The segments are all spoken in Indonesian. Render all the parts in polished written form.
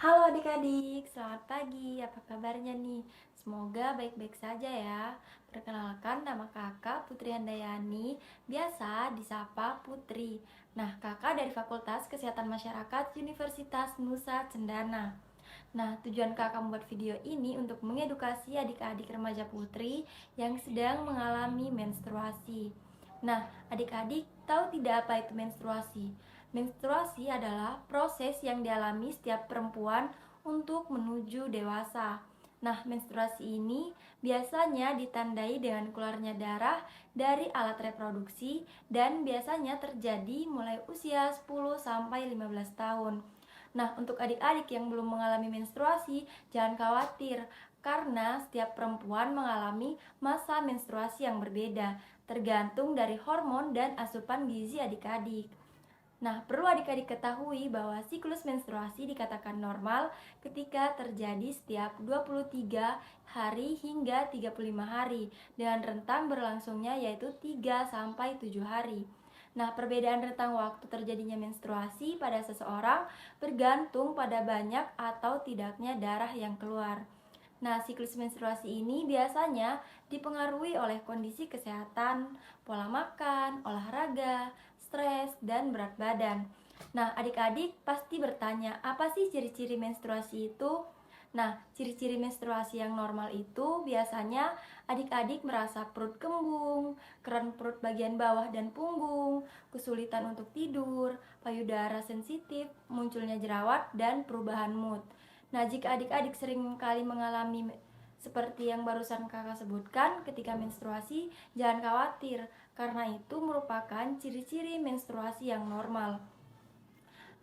Halo adik-adik, selamat pagi. Apa kabarnya nih? Semoga baik-baik saja ya. Perkenalkan, nama kakak Putri Handayani, biasa disapa Putri. Nah, kakak dari Fakultas Kesehatan Masyarakat Universitas Nusa Cendana. Nah, tujuan kakak membuat video ini untuk mengedukasi adik-adik remaja putri yang sedang mengalami menstruasi. Nah, adik-adik tahu tidak apa itu menstruasi? Menstruasi adalah proses yang dialami setiap perempuan untuk menuju dewasa. Nah, menstruasi ini biasanya ditandai dengan keluarnya darah dari alat reproduksi dan biasanya terjadi mulai usia 10 sampai 15 tahun. Nah, untuk adik-adik yang belum mengalami menstruasi, jangan khawatir karena setiap perempuan mengalami masa menstruasi yang berbeda, tergantung dari hormon dan asupan gizi adik-adik. Nah, perlu adik-adik ketahui bahwa siklus menstruasi dikatakan normal ketika terjadi setiap 23 hari hingga 35 hari dengan rentang berlangsungnya yaitu 3 sampai 7 hari. Nah, perbedaan rentang waktu terjadinya menstruasi pada seseorang bergantung pada banyak atau tidaknya darah yang keluar. Nah, siklus menstruasi ini biasanya dipengaruhi oleh kondisi kesehatan, pola makan, olahraga, stres, dan berat badan. Nah, adik-adik pasti bertanya, apa sih ciri-ciri menstruasi itu? Nah, ciri-ciri menstruasi yang normal itu biasanya adik-adik merasa perut kembung, keran perut bagian bawah dan punggung, kesulitan untuk tidur, payudara sensitif, munculnya jerawat, dan perubahan mood. Nah, jika adik-adik sering kali mengalami seperti yang barusan kakak sebutkan ketika menstruasi, jangan khawatir, karena itu merupakan ciri-ciri menstruasi yang normal.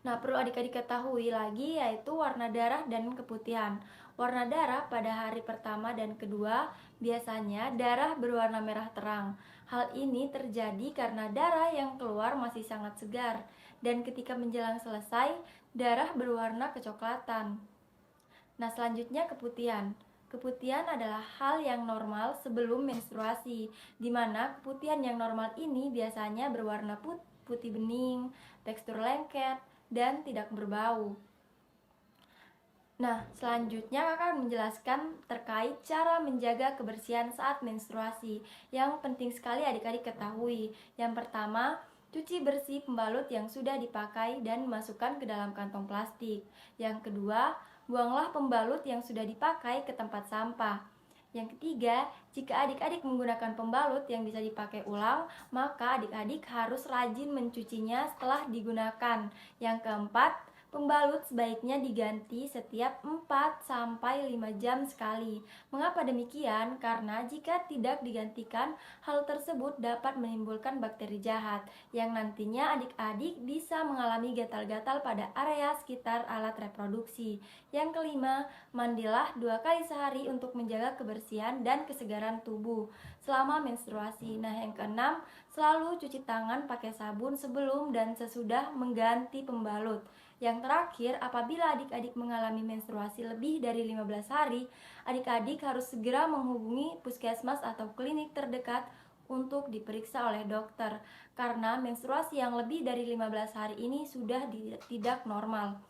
Nah, perlu adik-adik ketahui lagi yaitu warna darah dan keputihan. Warna darah pada hari pertama dan kedua biasanya darah berwarna merah terang. Hal ini terjadi karena darah yang keluar masih sangat segar dan ketika menjelang selesai, darah berwarna kecoklatan. Nah, selanjutnya keputihan. Keputihan adalah hal yang normal sebelum menstruasi, di mana keputihan yang normal ini biasanya berwarna putih bening, tekstur lengket, dan tidak berbau. Nah, selanjutnya kakak akan menjelaskan terkait cara menjaga kebersihan saat menstruasi yang penting sekali adik-adik ketahui. Yang pertama, cuci bersih pembalut yang sudah dipakai dan masukkan ke dalam kantong plastik. Yang kedua, buanglah pembalut yang sudah dipakai ke tempat sampah. Yang ketiga, jika adik-adik menggunakan pembalut yang bisa dipakai ulang, maka adik-adik harus rajin mencucinya setelah digunakan. Yang keempat, pembalut sebaiknya diganti setiap 4 sampai 5 jam sekali. Mengapa demikian? Karena jika tidak digantikan, hal tersebut dapat menimbulkan bakteri jahat yang nantinya adik-adik bisa mengalami gatal-gatal pada area sekitar alat reproduksi. Yang kelima, mandilah 2 kali sehari untuk menjaga kebersihan dan kesegaran tubuh selama menstruasi. Nah, yang keenam, selalu cuci tangan pakai sabun sebelum dan sesudah mengganti pembalut. Yang terakhir, apabila adik-adik mengalami menstruasi lebih dari 15 hari, adik-adik harus segera menghubungi puskesmas atau klinik terdekat untuk diperiksa oleh dokter karena menstruasi yang lebih dari 15 hari ini sudah tidak normal.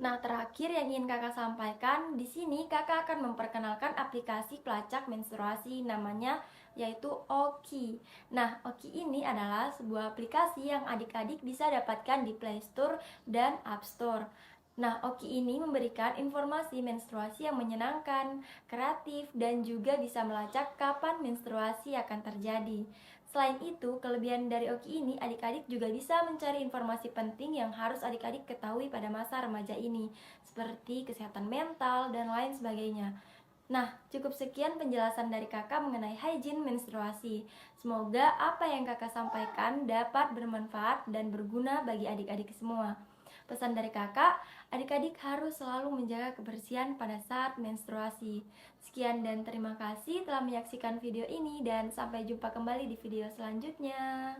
Nah, terakhir yang ingin kakak sampaikan, di sini kakak akan memperkenalkan aplikasi pelacak menstruasi namanya yaitu Oki. Nah, Oki ini adalah sebuah aplikasi yang adik-adik bisa dapatkan di Play Store dan App Store. Nah, Oki ini memberikan informasi menstruasi yang menyenangkan, kreatif, dan juga bisa melacak kapan menstruasi akan terjadi. Selain itu, kelebihan dari Oki ini, adik-adik juga bisa mencari informasi penting yang harus adik-adik ketahui pada masa remaja ini, seperti kesehatan mental dan lain sebagainya. Nah, cukup sekian penjelasan dari kakak mengenai hygiene menstruasi. Semoga apa yang kakak sampaikan dapat bermanfaat dan berguna bagi adik-adik semua. Pesan dari kakak, adik-adik harus selalu menjaga kebersihan pada saat menstruasi. Sekian dan terima kasih telah menyaksikan video ini dan sampai jumpa kembali di video selanjutnya.